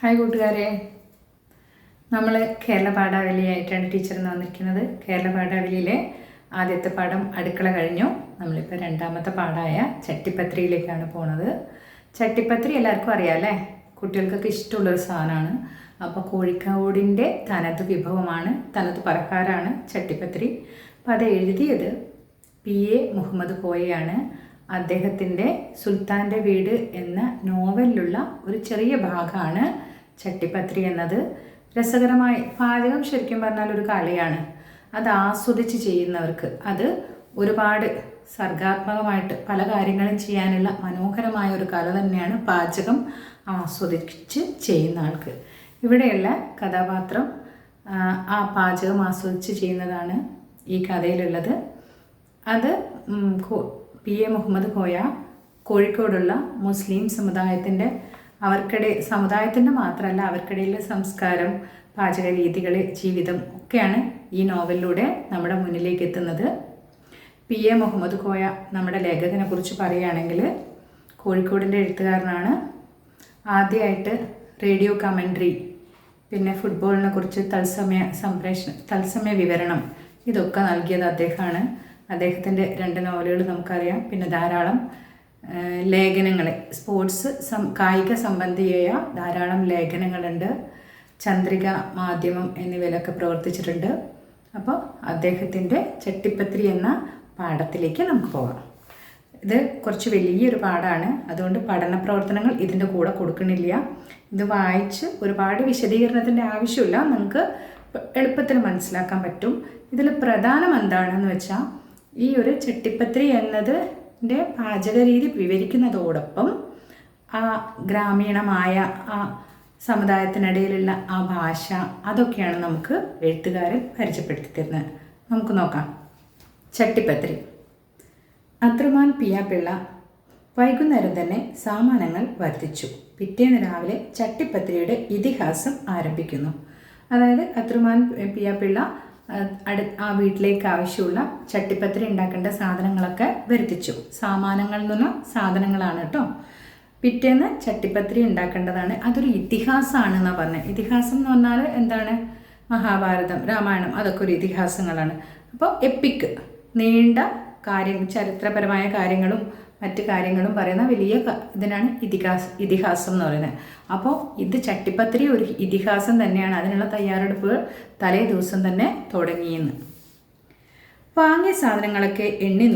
Hi കൂട്ടുകാരെ, നമ്മൾ കേരള പാഠാവലിയായിട്ടാണ് ടീച്ചറിന് വന്നിരിക്കുന്നത്. കേരള പാഠാവലിയിലെ ആദ്യത്തെ പാഠം അടുക്കള കഴിഞ്ഞു. നമ്മളിപ്പോൾ രണ്ടാമത്തെ പാഠമായ ചട്ടിപ്പത്രിയിലേക്കാണ് പോണത്. ചട്ടിപ്പത്രി എല്ലാവർക്കും അറിയാം അല്ലേ? കുട്ടികൾക്കൊക്കെ ഇഷ്ടമുള്ളൊരു സാധനമാണ്. അപ്പോൾ കോഴിക്കോടിൻ്റെ തനത് വിഭവമാണ്, തനത് പലഹാരമാണ് ചട്ടിപ്പത്രി. അപ്പോൾ അത് എഴുതിയത് PA മുഹമ്മദ് കോയയാണ്. അദ്ദേഹത്തിൻ്റെ സുൽത്താൻ്റെ വീട് എന്ന നോവലിലുള്ള ഒരു ചെറിയ ഭാഗമാണ് ചട്ടിപ്പത്രി എന്നത്. രസകരമായി പാചകം ശരിക്കും പറഞ്ഞാൽ ഒരു കലയാണ്. അത് ആസ്വദിച്ച് ചെയ്യുന്നവർക്ക് അത് ഒരുപാട് സർഗാത്മകമായിട്ട് പല കാര്യങ്ങളും ചെയ്യാനുള്ള മനോഹരമായ ഒരു കല തന്നെയാണ് പാചകം ആസ്വദിച്ച് ചെയ്യുന്ന ആൾക്ക്. ഇവിടെയുള്ള കഥാപാത്രം ആ പാചകം ആസ്വദിച്ച് ചെയ്യുന്നതാണ് ഈ കഥയിലുള്ളത്. അത് PA മുഹമ്മദ് കോയ കോഴിക്കോടുള്ള മുസ്ലിം സമുദായത്തിൻ്റെ മാത്രമല്ല, അവർക്കിടയിലെ സംസ്കാരം, പാചക രീതികൾ, ജീവിതം ഒക്കെയാണ് ഈ നോവലിലൂടെ നമ്മുടെ മുന്നിലേക്ക് എത്തുന്നത്. PA മുഹമ്മദ് കോയ നമ്മുടെ ലേഖകനെ കുറിച്ച് പറയുകയാണെങ്കിൽ കോഴിക്കോടിൻ്റെ എഴുത്തുകാരനാണ്. ആദ്യമായിട്ട് റേഡിയോ കമൻട്രി, പിന്നെ ഫുട്ബോളിനെ കുറിച്ച് തത്സമയ വിവരണം ഇതൊക്കെ നൽകിയത് അദ്ദേഹമാണ്. അദ്ദേഹത്തിൻ്റെ 2 നോവലുകൾ നമുക്കറിയാം. പിന്നെ ധാരാളം ലേഖനങ്ങൾ, സ്പോർട്സ് കായിക സംബന്ധിയായ ധാരാളം ലേഖനങ്ങളുണ്ട്. ചന്ദ്രിക, മാധ്യമം എന്നിവയിലൊക്കെ പ്രവർത്തിച്ചിട്ടുണ്ട്. അപ്പോൾ അദ്ദേഹത്തിൻ്റെ ചട്ടിപ്പത്രി എന്ന പാഠത്തിലേക്ക് നമുക്ക് പോകാം. ഇത് കുറച്ച് വലിയൊരു പാഠമാണ്, അതുകൊണ്ട് പഠന പ്രവർത്തനങ്ങൾ ഇതിൻ്റെ കൂടെ കൊടുക്കണില്ല. ഇത് വായിച്ച് ഒരുപാട് വിശദീകരണത്തിൻ്റെ ആവശ്യമില്ല, നമുക്ക് എളുപ്പത്തിൽ മനസ്സിലാക്കാൻ പറ്റും. ഇതിൽ പ്രധാനം എന്താണെന്ന് വെച്ചാൽ, ഈ ഒരു ചട്ടിപ്പത്രി എന്നതിൻ്റെ പാചകരീതി വിവരിക്കുന്നതോടൊപ്പം ആ ഗ്രാമീണമായ ആ സമുദായത്തിനിടയിലുള്ള ആ ഭാഷ, അതൊക്കെയാണ് നമുക്ക് എഴുത്തുകാരൻ പരിചയപ്പെടുത്തി തരുന്നത്. നമുക്ക് നോക്കാം. ചട്ടിപ്പത്രി. അത്രമാൻ പിള്ള വൈകുന്നേരം തന്നെ സാമാനങ്ങൾ വർദ്ധിച്ചു. പിറ്റേന്ന് രാവിലെ ചട്ടിപ്പത്രിയുടെ ഇതിഹാസം ആരംഭിക്കുന്നു. അതായത് അത്രമാൻ പിള്ള ആ വീട്ടിലേക്ക് ആവശ്യമുള്ള ചട്ടിപ്പത്രി ഉണ്ടാക്കേണ്ട സാധനങ്ങളൊക്കെ വരുത്തിച്ചു. സാമാനങ്ങൾ എന്ന് പറഞ്ഞാൽ സാധനങ്ങളാണ് കേട്ടോ. പിറ്റേന്ന് ചട്ടിപ്പത്രി ഉണ്ടാക്കേണ്ടതാണ്. അതൊരു ഇതിഹാസമാണെന്നാണ് പറഞ്ഞത്. ഇതിഹാസം എന്ന് പറഞ്ഞാൽ എന്താണ്? മഹാഭാരതം, രാമായണം, അതൊക്കെ ഒരു ഇതിഹാസങ്ങളാണ്. അപ്പോൾ എപ്പിക്, നീണ്ട ചരിത്രപരമായ കാര്യങ്ങളും മറ്റു കാര്യങ്ങളും പറയുന്ന വലിയ ഇതിനാണ് ഇതിഹാസം എന്ന് പറയുന്നത്. അപ്പോൾ ഇത് ചട്ടിപ്പത്രി ഒരു ഇതിഹാസം തന്നെയാണ്. അതിനുള്ള തയ്യാറെടുപ്പുകൾ തലേ ദിവസം തന്നെ തുടങ്ങിയെന്ന്. വാങ്ങിയ സാധനങ്ങളൊക്കെ എണ്ണി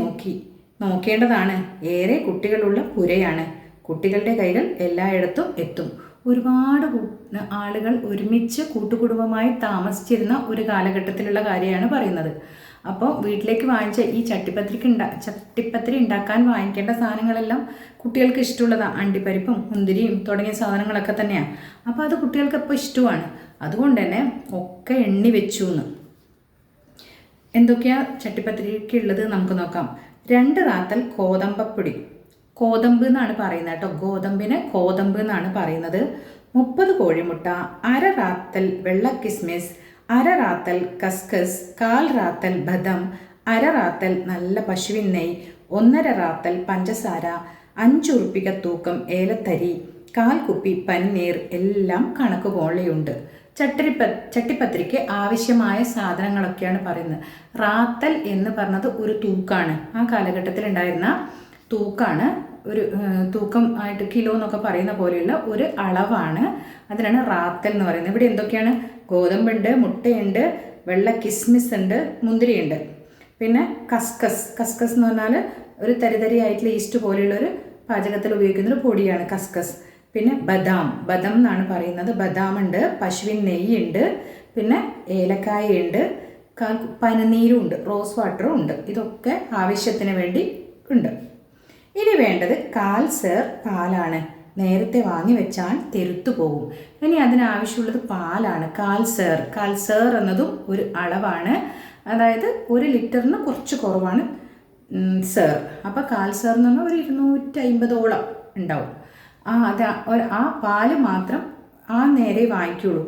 നോക്കേണ്ടതാണ്. ഏറെ കുട്ടികളുള്ള പുരയാണ്. കുട്ടികളുടെ കൈകൾ എല്ലായിടത്തും എത്തും. ഒരുപാട് ആളുകൾ ഒരുമിച്ച് കൂട്ടുകുടുംബമായി താമസിച്ചിരുന്ന ഒരു കാലഘട്ടത്തിലുള്ള കാര്യമാണ് പറയുന്നത്. അപ്പോൾ വീട്ടിലേക്ക് വാങ്ങിച്ച ഈ ചട്ടിപ്പത്രി ഉണ്ടാക്കാൻ വാങ്ങിക്കേണ്ട സാധനങ്ങളെല്ലാം കുട്ടികൾക്ക് ഇഷ്ടമുള്ളതാണ്. അണ്ടിപ്പരിപ്പും മുന്തിരിയും തുടങ്ങിയ സാധനങ്ങളൊക്കെ തന്നെയാണ്. അപ്പോൾ അത് കുട്ടികൾക്ക് ഇപ്പോൾ ഇഷ്ടമാണ്. അതുകൊണ്ട് തന്നെ ഒക്കെ എണ്ണി വെച്ചു എന്ന്. എന്തൊക്കെയാണ് ചട്ടിപ്പത്രിക്ക് ഉള്ളത് നമുക്ക് നോക്കാം. 2 റാത്തൽ ഗോതമ്പപ്പൊടി, കോതമ്പ് എന്നാണ് പറയുന്നത് കേട്ടോ. ഗോതമ്പിന് കോതമ്പ് എന്നാണ് പറയുന്നത്. 30 കോഴിമുട്ട, 1/2 റാത്തൽ വെള്ള കിസ്മിസ്, 1/2 റാത്തൽ കസ്കസ്, 1/4 റാത്തൽ ബദം, 1/2 റാത്തൽ നല്ല പശുവിൻ നെയ്യ്, 1/2 റാത്തൽ പഞ്ചസാര, 5 ഉറുപ്പിക തൂക്കം ഏലത്തരി, 1/4 കുപ്പി പനീർ, എല്ലാം കണക്ക് പോലെയുണ്ട്. ചട്ടിപ്പത്രിക്ക് ആവശ്യമായ സാധനങ്ങളൊക്കെയാണ് പറയുന്നത്. റാത്തൽ എന്ന് പറഞ്ഞത് ഒരു തൂക്കാണ്. ആ കാലഘട്ടത്തിൽ ഉണ്ടായിരുന്ന തൂക്കാണ്. ഒരു തൂക്കം ആയിട്ട് കിലോ എന്നൊക്കെ പറയുന്ന പോലെയുള്ള ഒരു അളവാണ്. അതിനാണ് റാത്തൽ എന്ന് പറയുന്നത്. ഇവിടെ എന്തൊക്കെയാണ്? ഗോതമ്പുണ്ട്, മുട്ടയുണ്ട്, വെള്ള കിസ്മിസ് ഉണ്ട്, മുന്തിരിയുണ്ട്. പിന്നെ കസ്കസ് എന്ന് പറഞ്ഞാൽ ഒരു തരിതരിയായിട്ടുള്ള ഈസ്റ്റ് പോലെയുള്ളൊരു പാചകത്തിൽ ഉപയോഗിക്കുന്നൊരു പൊടിയാണ് കസ്കസ്. പിന്നെ ബദാം എന്നാണ് പറയുന്നത്. ബദാമുണ്ട്, പശുവിൻ നെയ്യുണ്ട്, പിന്നെ ഏലക്കായുണ്ട്, പനിനീരും ഉണ്ട്, റോസ് വാട്ടറും ഉണ്ട്. ഇതൊക്കെ ആവശ്യത്തിന് വേണ്ടി ഉണ്ട്. ഇനി വേണ്ടത് 1/4 സേർ പാലാണ്. നേരത്തെ വാങ്ങി വെച്ചാൽ തെരുത്തു പോകും. ഇനി അതിനാവശ്യമുള്ളത് പാലാണ്. 1/4 സേർ എന്നതും ഒരു അളവാണ്. അതായത് 1 ലിറ്ററിന് കുറച്ച് കുറവാണ് സേർ. അപ്പോൾ 1/4 സേർ എന്ന് പറഞ്ഞാൽ ഒരു 250ഓളം ഉണ്ടാവും. ആ പാല് മാത്രം നേരെ വാങ്ങിക്കുള്ളൂ.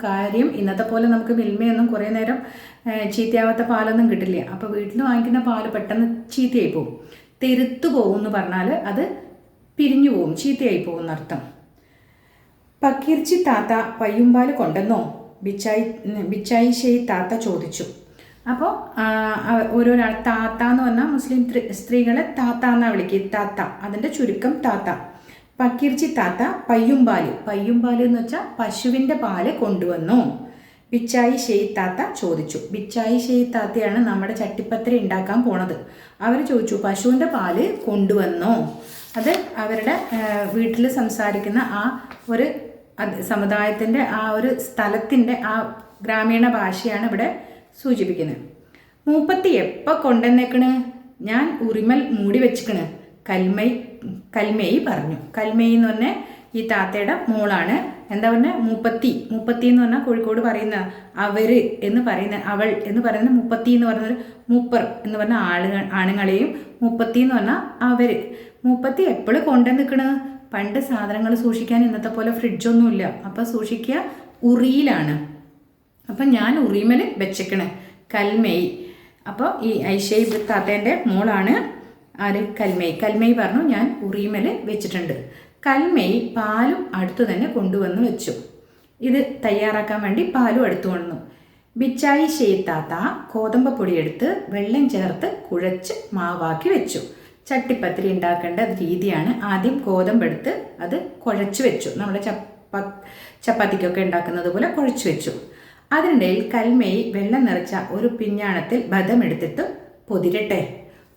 കാര്യം ഇന്നത്തെ പോലെ നമുക്ക് മിൽമയൊന്നും കുറേ നേരം ചീത്തയാവാത്ത പാലൊന്നും കിട്ടില്ല. അപ്പോൾ വീട്ടിൽ വാങ്ങിക്കുന്ന പാല് പെട്ടെന്ന് ചീത്തയായി പോകും. തെരുത്തു പോകും എന്ന് പറഞ്ഞാൽ അത് പിരിഞ്ഞു പോകും, ചീത്തയായി പോകും എന്നർത്ഥം. പക്കീർച്ചി താത്ത പയ്യുമ്പാല് കൊണ്ടെന്നോ ബിച്ചായി ഷെയ് താത്ത ചോദിച്ചു. അപ്പോൾ ഓരോരാൾ താത്ത എന്ന് പറഞ്ഞാൽ മുസ്ലിം സ്ത്രീകളെ താത്ത എന്നാണ് വിളിക്കുക. താത്ത അതിൻ്റെ ചുരുക്കം താത്ത. പക്കീർച്ചി താത്ത പയ്യുമ്പാല് എന്ന് വെച്ചാൽ പശുവിൻ്റെ പാല് കൊണ്ടുവന്നു. ബിച്ചായി ഷെയ് താത്ത ചോദിച്ചു. ബിച്ചായി ഷെയ് താത്തയാണ് നമ്മുടെ ചട്ടിപ്പത്തിരി ഉണ്ടാക്കാൻ പോണത്. അവർ ചോദിച്ചു, പശുവിൻ്റെ പാല് കൊണ്ടുവന്നോ? അത് അവരുടെ വീട്ടിൽ സംസാരിക്കുന്ന ആ ഒരു സമുദായത്തിൻ്റെ ആ ഒരു സ്ഥലത്തിൻ്റെ ആ ഗ്രാമീണ ഭാഷയാണ് ഇവിടെ സൂചിപ്പിക്കുന്നത്. മൂപ്പത്തി എപ്പോൾ കൊണ്ടുവന്നേക്കണ്? ഞാൻ ഉറിമൽ മൂടി വെച്ചിക്കണ്, കൽമേയി പറഞ്ഞു. കൽമേയി എന്ന് പറഞ്ഞാൽ ഈ താത്തയുടെ മോളാണ്. എന്താ പറഞ്ഞാൽ മൂപ്പത്തി എന്ന് പറഞ്ഞാൽ കോഴിക്കോട് പറയുന്ന അവര് എന്ന് പറയുന്ന അവൾ എന്ന് പറയുന്ന മുപ്പത്തി എന്ന് പറയുന്നത് മൂപ്പർ എന്ന് പറഞ്ഞ ആണുങ്ങളെയും മുപ്പത്തി എന്ന് പറഞ്ഞാൽ അവര്. മൂപ്പത്തി എപ്പോഴും കൊണ്ടു നിൽക്കണ്? പണ്ട് സാധനങ്ങൾ സൂക്ഷിക്കാൻ ഇന്നത്തെ പോലെ ഫ്രിഡ്ജൊന്നുമില്ല. അപ്പം സൂക്ഷിക്കുക ഉറിയിലാണ്. അപ്പം ഞാൻ ഉറിമൽ വെച്ചേക്കണ്, കൽമേയി. അപ്പോൾ ഈ ഐഷൈ താത്തേൻ്റെ മോളാണ് ആര്? കൽമേയി പറഞ്ഞു ഞാൻ ഉറിമൽ വെച്ചിട്ടുണ്ട്. കൽമേയി പാലും അടുത്തു തന്നെ കൊണ്ടുവന്ന് വെച്ചു. ഇത് തയ്യാറാക്കാൻ വേണ്ടി പാലും അടുത്തു വന്നു. ബിച്ചായി ഷെയ് താത്ത ഗോതമ്പപ്പൊടി എടുത്ത് വെള്ളം ചേർത്ത് കുഴച്ച് മാവാക്കി വെച്ചു. ചട്ടിപ്പത്തിരി ഉണ്ടാക്കേണ്ട രീതിയാണ്. ആദ്യം ഗോതമ്പെടുത്ത് അത് കുഴച്ച് വെച്ചു. നമ്മുടെ ചപ്പാത്തിക്കൊക്കെ ഉണ്ടാക്കുന്നത് പോലെ കുഴച്ച് വെച്ചു. അതിനിടയിൽ കൽമേയി വെള്ളം നിറച്ച ഒരു പിഞ്ഞാണത്തിൽ ബദമെടുത്തിട്ട് പൊതിരട്ടെ.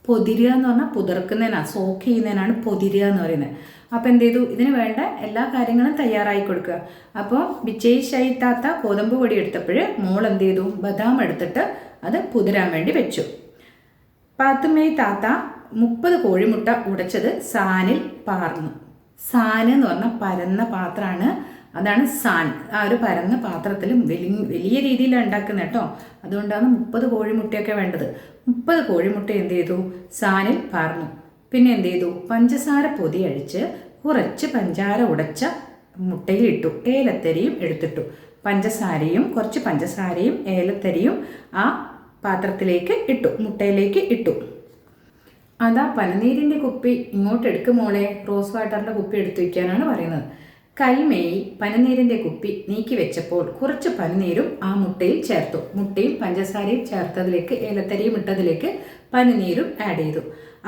പൊതിരുക എന്ന് പറഞ്ഞാൽ പുതിർക്കുന്നതിനാണ്, സോക്ക് ചെയ്യുന്നതിനാണ് പൊതിരുക എന്ന് പറയുന്നത്. അപ്പോൾ എന്ത് ചെയ്തു? ഇതിന് വേണ്ട എല്ലാ കാര്യങ്ങളും തയ്യാറായി കൊടുക്കുക. അപ്പോൾ ബിച്ചായി ഷെയ് താത്ത ഗോതമ്പ് പൊടി എടുത്തപ്പോൾ മോൾ എന്ത് ചെയ്തു? ബദാം എടുത്തിട്ട് അത് പുതിരാൻ വേണ്ടി വെച്ചു. പാത്തുമ്മേയി താത്ത 30 കോഴിമുട്ട ഉടച്ചത് സാനിൽ പാർന്നു. സാൻ എന്ന് പറഞ്ഞാൽ പരന്ന പാത്രമാണ്, അതാണ് സാൻ. ആ ഒരു പരന്ന പാത്രത്തിൽ വലിയ രീതിയിലാണ് ഉണ്ടാക്കുന്നത് കേട്ടോ. അതുകൊണ്ടാണ് 30 കോഴിമുട്ടയൊക്കെ വേണ്ടത്. 30 കോഴിമുട്ട എന്ത് ചെയ്തു? സാനിൽ പാർന്നു. പിന്നെ എന്ത് ചെയ്തു? പഞ്ചസാര പൊതി അഴിച്ച് കുറച്ച് പഞ്ചാര ഉടച്ച മുട്ടയിൽ ഇട്ടു. ഏലത്തരിയും എടുത്തിട്ടു. കുറച്ച് പഞ്ചസാരയും ഏലത്തരിയും ആ പാത്രത്തിലേക്ക് ഇട്ടു, മുട്ടയിലേക്ക് ഇട്ടു. അതാ പനിനീരിൻ്റെ കുപ്പി ഇങ്ങോട്ട് എടുക്കും മോളെ, റോസ് വാട്ടറിൻ്റെ കുപ്പി എടുത്തു വയ്ക്കാനാണ് പറയുന്നത്. കൽമേയി പനിനീരിൻ്റെ കുപ്പി നീക്കി വെച്ചപ്പോൾ കുറച്ച് പനിനീരും ആ മുട്ടയിൽ ചേർത്തു. മുട്ടയും പഞ്ചസാരയും ചേർത്തതിലേക്ക് ഏലത്തരിയും ഇട്ടതിലേക്ക് പനിനീരും ആഡ് ചെയ്തു.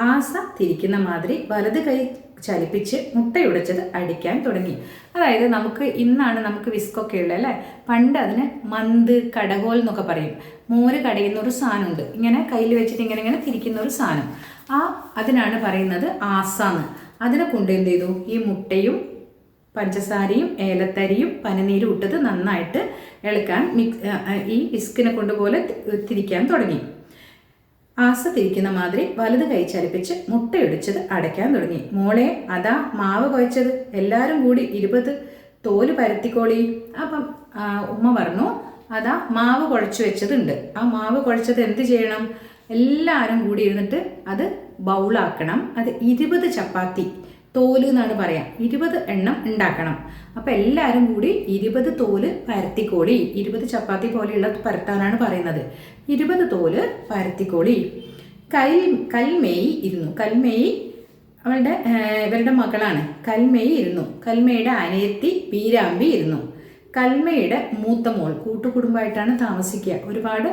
ആസ തിരിക്കുന്ന മാതിരി വലത് കൈ ചലിപ്പിച്ച് മുട്ടയുടച്ചത് അടിക്കാൻ തുടങ്ങി. അതായത് ഇന്നാണ് നമുക്ക് വിസ്കൊക്കെ ഉള്ളത് അല്ലേ. പണ്ട് അതിന് മന്ത് കടകോൽ എന്നൊക്കെ പറയും. മോര് കടയുന്ന ഒരു സാധനമുണ്ട്, ഇങ്ങനെ കയ്യിൽ വെച്ചിട്ട് ഇങ്ങനെ തിരിക്കുന്ന ഒരു സാധനം. അതിനാണ് പറയുന്നത് ആസാന്ന്. അതിനെ കൊണ്ട് എന്ത് ചെയ്തു? ഈ മുട്ടയും പഞ്ചസാരയും ഏലത്തരിയും പനിനീരും ഇട്ടത് നന്നായിട്ട് ഇളക്കാൻ ഈ വിസ്കിനെ കൊണ്ടുപോലെ തിരിക്കാൻ തുടങ്ങി. ആസ തിരിക്കുന്ന മാതിരി വലത് കൈ ചലിപ്പിച്ച് മുട്ടയൊടിച്ചത് അടയ്ക്കാൻ തുടങ്ങി. മോളെ അതാ മാവ് കുഴച്ചത്, എല്ലാവരും കൂടി 20 തോല് പരത്തിക്കോളി. അപ്പം ഉമ്മ പറഞ്ഞു, അതാ മാവ് കുഴച്ചു വെച്ചതുണ്ട്. ആ മാവ് കുഴച്ചത് എന്ത് ചെയ്യണം? എല്ലാവരും കൂടി ഇരുന്നിട്ട് അത് ബൗളാക്കണം. അത് 20 ചപ്പാത്തി തോല് എന്നാണ് പറയാം, 20 എണ്ണം ഉണ്ടാക്കണം. അപ്പം എല്ലാവരും കൂടി 20 തോല് പരത്തിക്കോളി. 20 ചപ്പാത്തി പോലെയുള്ള പരത്താനാണ് പറയുന്നത്. 20 തോല് പരത്തിക്കോളി. കൽമേയി ഇരുന്നു. കൽമേയി ഇവരുടെ മകളാണ്. കൽമേയി ഇരുന്നു. കൽമയുടെ അനിയത്തി പീരാമ്പി ഇരുന്നു. കൽമയുടെ മൂത്ത മോൾ കൂട്ടുകുടുംബമായിട്ടാണ് താമസിക്കുക. ഒരുപാട്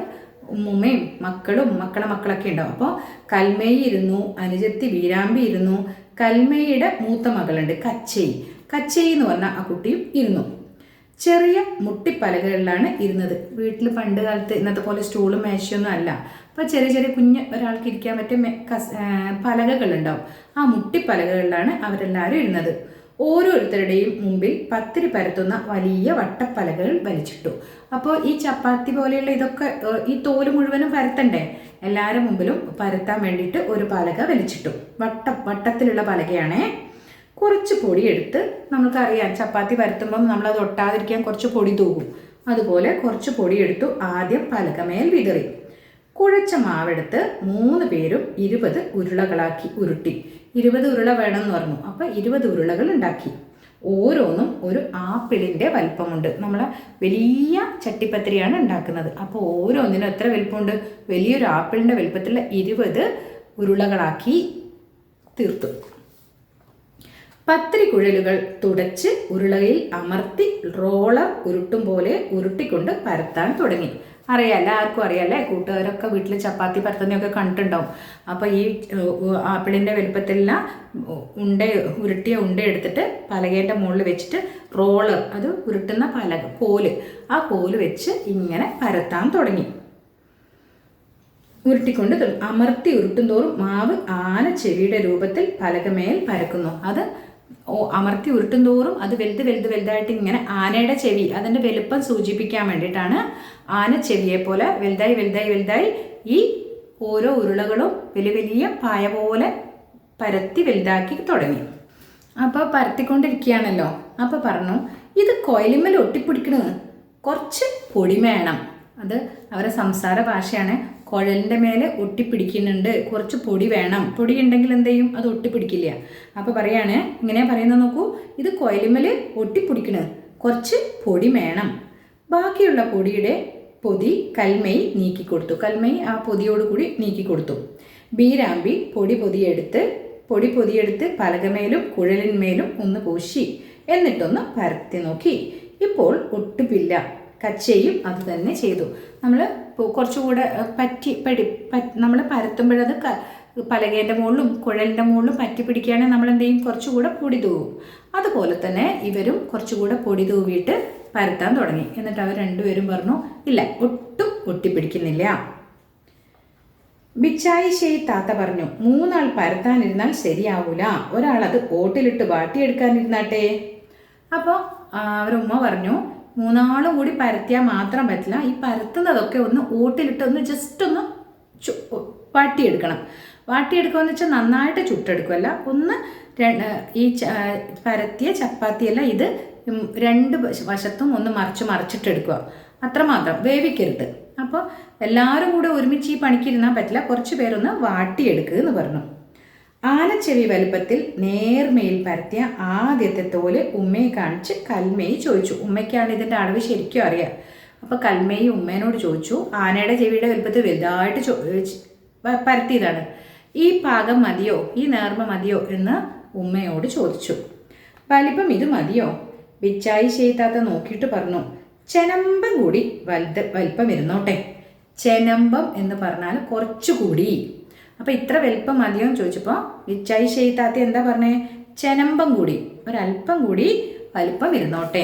ഉമ്മുമ്മയും മക്കളും മക്കളൊക്കെ ഉണ്ടാവും. അപ്പോൾ കൽമേയി ഇരുന്നു, അനുജത്തി വീരാമ്പി ഇരുന്നു. കൽമയുടെ മൂത്ത മകളുണ്ട് കച്ചേയി എന്ന് പറഞ്ഞ ആ കുട്ടിയും ഇരുന്നു. ചെറിയ മുട്ടിപ്പലകകളിലാണ് ഇരുന്നത്. വീട്ടിൽ പണ്ട് കാലത്ത് ഇന്നത്തെ പോലെ സ്റ്റൂളും മേശയൊന്നും അല്ല. അപ്പോൾ ചെറിയ കുഞ്ഞ് ഒരാൾക്ക് ഇരിക്കാൻ പറ്റിയ പലകകളുണ്ടാവും. ആ മുട്ടിപ്പലകകളിലാണ് അവരെല്ലാവരും ഇരുന്നത്. ഓരോരുത്തരുടെയും മുമ്പിൽ പത്തിരി പരത്തുന്ന വലിയ വട്ടപ്പലകകൾ വലിച്ചിട്ടു. അപ്പോൾ ഈ ചപ്പാത്തി പോലെയുള്ള ഇതൊക്കെ ഈ തോല് മുഴുവനും പരത്തണ്ടേ, എല്ലാവരും മുമ്പിലും പരത്താൻ വേണ്ടിയിട്ട് ഒരു പലക വലിച്ചിട്ടു. വട്ടത്തിലുള്ള പലകയാണേ. കുറച്ച് പൊടിയെടുത്ത്, നമുക്കറിയാം ചപ്പാത്തി പരത്തുമ്പം നമ്മളത് ഒട്ടാതിരിക്കാൻ കുറച്ച് പൊടി തൂകും. അതുപോലെ കുറച്ച് പൊടിയെടുത്തു ആദ്യം പലകമേൽ വിതറി. കുഴച്ച മാവെടുത്ത് 3 പേരും 20 ഉരുളകളാക്കി ഉരുട്ടി. 20 ഉരുള വേണമെന്ന് പറഞ്ഞു. അപ്പോൾ 20 ഉരുളകൾ ഉണ്ടാക്കി. ഓരോന്നും ഒരു ആപ്പിളിൻ്റെ വലിപ്പമുണ്ട്. നമ്മളെ വലിയ ചട്ടിപ്പത്തിരിയാണ് ഉണ്ടാക്കുന്നത്. അപ്പോൾ ഓരോന്നിനും എത്ര വലിപ്പമുണ്ട്? വലിയൊരു ആപ്പിളിൻ്റെ വലിപ്പത്തിലുള്ള 20 ഉരുളകളാക്കി തീർത്തു. പത്തിരി കുഴലുകൾ തുടച്ച് ഉരുളയിൽ അമർത്തി റോളർ ഉരുട്ടും പോലെ ഉരുട്ടിക്കൊണ്ട് പരത്താൻ തുടങ്ങി. അറിയാല്ല, ആർക്കും അറിയാല്ലേ, കൂട്ടുകാരൊക്കെ വീട്ടിൽ ചപ്പാത്തി പരത്തുന്നതൊക്കെ കണ്ടിട്ടുണ്ടാവും. അപ്പോൾ ഈ ആപ്പിളിൻ്റെ വലുപ്പത്തിലുള്ള ഉരുട്ടിയ ഉണ്ട എടുത്തിട്ട് പലകേൻ്റെ മുകളിൽ വെച്ചിട്ട് റോളർ, അത് ഉരുട്ടുന്ന പലക ആ കോല് വെച്ച് ഇങ്ങനെ പരത്താൻ തുടങ്ങി. ഉരുട്ടിക്കൊണ്ട് അമർത്തി ഉരുട്ടും തോറും മാവ് ആന ചെവിയുടെ രൂപത്തിൽ പലകമേൽ പരക്കുന്നു. അത് അമർത്തി ഉരുട്ടും തോറും അത് വലുതായിട്ട് ഇങ്ങനെ ആനയുടെ ചെവി, അതിൻ്റെ വലുപ്പം സൂചിപ്പിക്കാൻ വേണ്ടിയിട്ടാണ് ആന ചെവിയെ പോലെ വലുതായി ഈ ഓരോ ഉരുളകളും വലിയ പായ പോലെ പരത്തി വലുതാക്കി തുടങ്ങി. അപ്പോൾ പരത്തിക്കൊണ്ടിരിക്കുകയാണല്ലോ. അപ്പോൾ പറഞ്ഞു, ഇത് കൊയലിന്മേൽ ഒട്ടിപ്പിടിക്കണ കുറച്ച് പൊടി വേണം. അത് അവരുടെ സംസാര ഭാഷയാണ്. കുഴലിൻ്റെ മേലെ ഒട്ടിപ്പിടിക്കുന്നുണ്ട്, കുറച്ച് പൊടി വേണം. പൊടി ഉണ്ടെങ്കിൽ എന്ത് ചെയ്യും? അത് ഒട്ടിപ്പിടിക്കില്ല. അപ്പോൾ പറയാണ്, ഇങ്ങനെ പറയുന്നത് നോക്കൂ, ഇത് കൊയലിന്മേൽ ഒട്ടിപ്പിടിക്കണ കുറച്ച് പൊടി വേണം. ബാക്കിയുള്ള പൊടിയുടെ പൊതി കൽമൈ നീക്കിക്കൊടുത്തു. കൽമൈ ആ പൊതിയോടുകൂടി നീക്കിക്കൊടുത്തു. ബീരാമ്പി പൊടിയെടുത്ത് പലകമേലും കുഴലിന്മേലും ഒന്ന് പൂശി എന്നിട്ടൊന്ന് പരത്തി നോക്കി. ഇപ്പോൾ ഒട്ടുപില്ല. കച്ചയും അത് തന്നെ ചെയ്തു. നമ്മൾ കുറച്ചുകൂടെ നമ്മൾ പരത്തുമ്പോഴത് പലകേൻ്റെ മുകളിലും കുഴലിൻ്റെ മുകളിലും പറ്റി പിടിക്കുകയാണെങ്കിൽ നമ്മൾ എന്ത് ചെയ്യും? കുറച്ചുകൂടെ പൊടി തൂവും. അതുപോലെ തന്നെ ഇവരും കുറച്ചുകൂടെ പൊടി തൂവിയിട്ട് പരത്താൻ തുടങ്ങി. എന്നിട്ട് അവർ രണ്ടുപേരും പറഞ്ഞു, ഇല്ല, ഒട്ടും ഒട്ടിപ്പിടിക്കുന്നില്ല. ബിച്ചായി ഷെയ് താത്ത പറഞ്ഞു, 3 ആൾ പരത്താനിരുന്നാൽ ശരിയാവൂല, ഒരാളത് ഓട്ടിലിട്ട് വാട്ടിയെടുക്കാനിരുന്നാട്ടെ. അപ്പോൾ അവരുമ്മ പറഞ്ഞു, 3 ആളും കൂടി പരത്തിയാൽ മാത്രം പറ്റില്ല, ഈ പരത്തുന്നതൊക്കെ ഒന്ന് ഓട്ടിലിട്ട് ഒന്ന് ജസ്റ്റ് ഒന്ന് വാട്ടിയെടുക്കണം. വാട്ടിയെടുക്കുകയെന്ന് വെച്ചാൽ നന്നായിട്ട് ചുട്ടെടുക്കുമല്ല, ഒന്ന് ഈ പരത്തിയ ചപ്പാത്തിയല്ല, ഇത് 2 വശത്തും ഒന്ന് മറിച്ചിട്ടെടുക്കുക, അത്രമാത്രം, വേവിക്കരുത്. അപ്പോൾ എല്ലാവരും കൂടെ ഒരുമിച്ച് ഈ പണിക്കിരുന്നാൽ പറ്റില്ല, കുറച്ച് പേരൊന്ന് വാട്ടിയെടുക്കുക എന്ന് പറഞ്ഞു. ആനച്ചെവി വലുപ്പത്തിൽ നേർമയിൽ പരത്തിയ ആദ്യത്തെ തോല് ഉമ്മയെ കാണിച്ച് കൽമേയി ചോദിച്ചു. ഉമ്മയ്ക്കാണ് ഇതിൻ്റെ അളവ് ശരിക്കും അറിയാം. അപ്പോൾ കൽമേയി ഉമ്മേനോട് ചോദിച്ചു, ആനയുടെ ചെവിയുടെ വലുപ്പത്തിൽ വലുതായിട്ട് പരത്തിയതാണ്, ഈ പാകം മതിയോ, ഈ നേർമ മതിയോ എന്ന് ഉമ്മയോട് ചോദിച്ചു. വലിപ്പം ഇത് മതിയോ? ബിച്ചായി ചെയ്താത്ത നോക്കിയിട്ട് പറഞ്ഞു, ചെനമ്പം കൂടി വലിപ്പം ഇരുന്നോട്ടെ. ചെനമ്പം എന്ന് പറഞ്ഞാൽ കുറച്ചുകൂടി. അപ്പോൾ ഇത്ര വലിപ്പം മതിയോ എന്ന് ചോദിച്ചപ്പോൾ ബിച്ചായി ചെയ്താത്ത എന്താ പറഞ്ഞേ? ചെനമ്പം കൂടി, ഒരല്പം കൂടി വലിപ്പം ഇരുന്നോട്ടെ.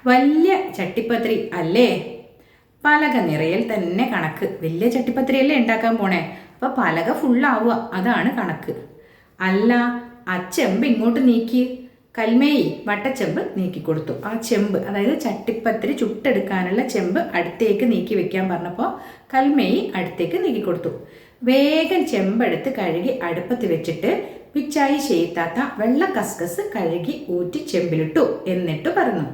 വലിയ ചട്ടിപ്പത്രി അല്ലേ? പലക നിറയൽ തന്നെ കണക്ക്. വലിയ ചട്ടിപ്പത്രിയല്ലേ ഉണ്ടാക്കാൻ പോണേ, അപ്പോൾ പലക ഫുള്ളാവുക, അതാണ് കണക്ക്. അല്ല, ആ ചെമ്പ് ഇങ്ങോട്ട് നീക്കി. കൽമേയി വട്ടച്ചെമ്പ് നീക്കിക്കൊടുത്തു. ആ ചെമ്പ്, അതായത് ചട്ടിപ്പത്തിരി ചുട്ടെടുക്കാനുള്ള ചെമ്പ് അടുത്തേക്ക് നീക്കി വെക്കാൻ പറഞ്ഞപ്പോൾ കൽമേയി അടുത്തേക്ക് നീക്കിക്കൊടുത്തു. വേഗം ചെമ്പെടുത്ത് കഴുകി അടുപ്പത്ത് വെച്ചിട്ട് പിച്ചായി ചെയ്താത്ത വെള്ള കസ്കസ് കഴുകി ഊറ്റി ചെമ്പിലിട്ടു. എന്നിട്ട് പറഞ്ഞു,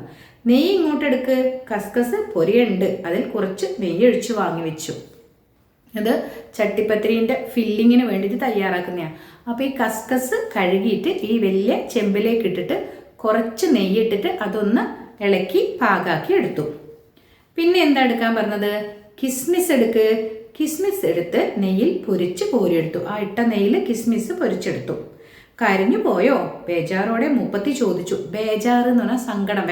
നെയ്യ് ഇങ്ങോട്ടെടുക്ക്, കസ്കസ് പൊരിയുണ്ട്, അതിൽ കുറച്ച് നെയ്യ് ഒഴിച്ച് വാങ്ങി വെച്ചു. ഇത് ചട്ടിപ്പത്തിരിൻ്റെ ഫില്ലിങ്ങിന് വേണ്ടിയിട്ട് തയ്യാറാക്കുന്നതാണ്. അപ്പോൾ ഈ കസ്കസ് കഴുകിയിട്ട് ഈ വലിയ ചെമ്പിലേക്ക് ഇട്ടിട്ട് കുറച്ച് നെയ്യിട്ടിട്ട് അതൊന്ന് ഇളക്കി പാകാക്കി എടുത്തു. പിന്നെ എന്താ എടുക്കാൻ പറഞ്ഞത്? കിസ്മിസ് എടുക്ക്. കിസ്മിസ് എടുത്ത് നെയ്യിൽ പൊരിച്ച് കോരിയെടുത്തു. ആ ഇട്ട നെയ്യിൽ കിസ്മിസ് പൊരിച്ചെടുത്തു. കരിഞ്ഞു പോയോ? ബേജാറോടെ മുപ്പത്തി ചോദിച്ചു. ബേജാറ് എന്ന് പറഞ്ഞാൽ സങ്കടം,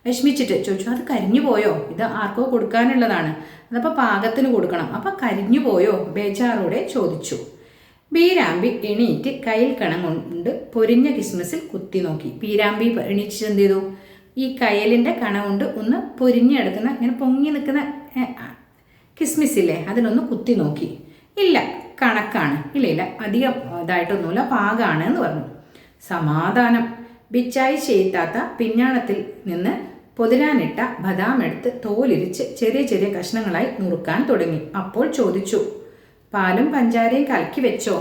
വിഷമിച്ചിട്ട് ചോദിച്ചു, അത് കരിഞ്ഞു പോയോ? ഇത് ആർക്കോ കൊടുക്കാനുള്ളതാണ്, അതപ്പോൾ പാകത്തിന് കൊടുക്കണം, അപ്പം കരിഞ്ഞു പോയോ? ബേജാറോടെ ചോദിച്ചു. ബീരാമ്പി എണീറ്റ് കയ്യിൽ കണം കൊണ്ട് പൊരിഞ്ഞ കിസ്മിസിൽ കുത്തി നോക്കി. ബീരാമ്പി എണീറ്റ് എന്ത് ചെയ്തു? ഈ കയലിൻ്റെ കണ കൊണ്ട് ഒന്ന് പൊരിഞ്ഞെടുക്കുന്ന, ഇങ്ങനെ പൊങ്ങി നിൽക്കുന്ന കിസ്മിസില്ലേ, അതിലൊന്ന് കുത്തി നോക്കി. ഇല്ല, കണക്കാണ്. ഇല്ല, അധികം ഇതായിട്ടൊന്നുമില്ല, പാകാണ് എന്ന് പറഞ്ഞു. സമാധാനം. ബിച്ചായി ചെയ്താത്ത പിഞ്ഞാണത്തിൽ നിന്ന് പൊതിരാനിട്ട ബദാം എടുത്ത് തോലിരിച്ച് ചെറിയ ചെറിയ കഷ്ണങ്ങളായി നുറുക്കാൻ തുടങ്ങി. അപ്പോൾ ചോദിച്ചു, പാലും പഞ്ചാരയും കലക്കി വെച്ചോ?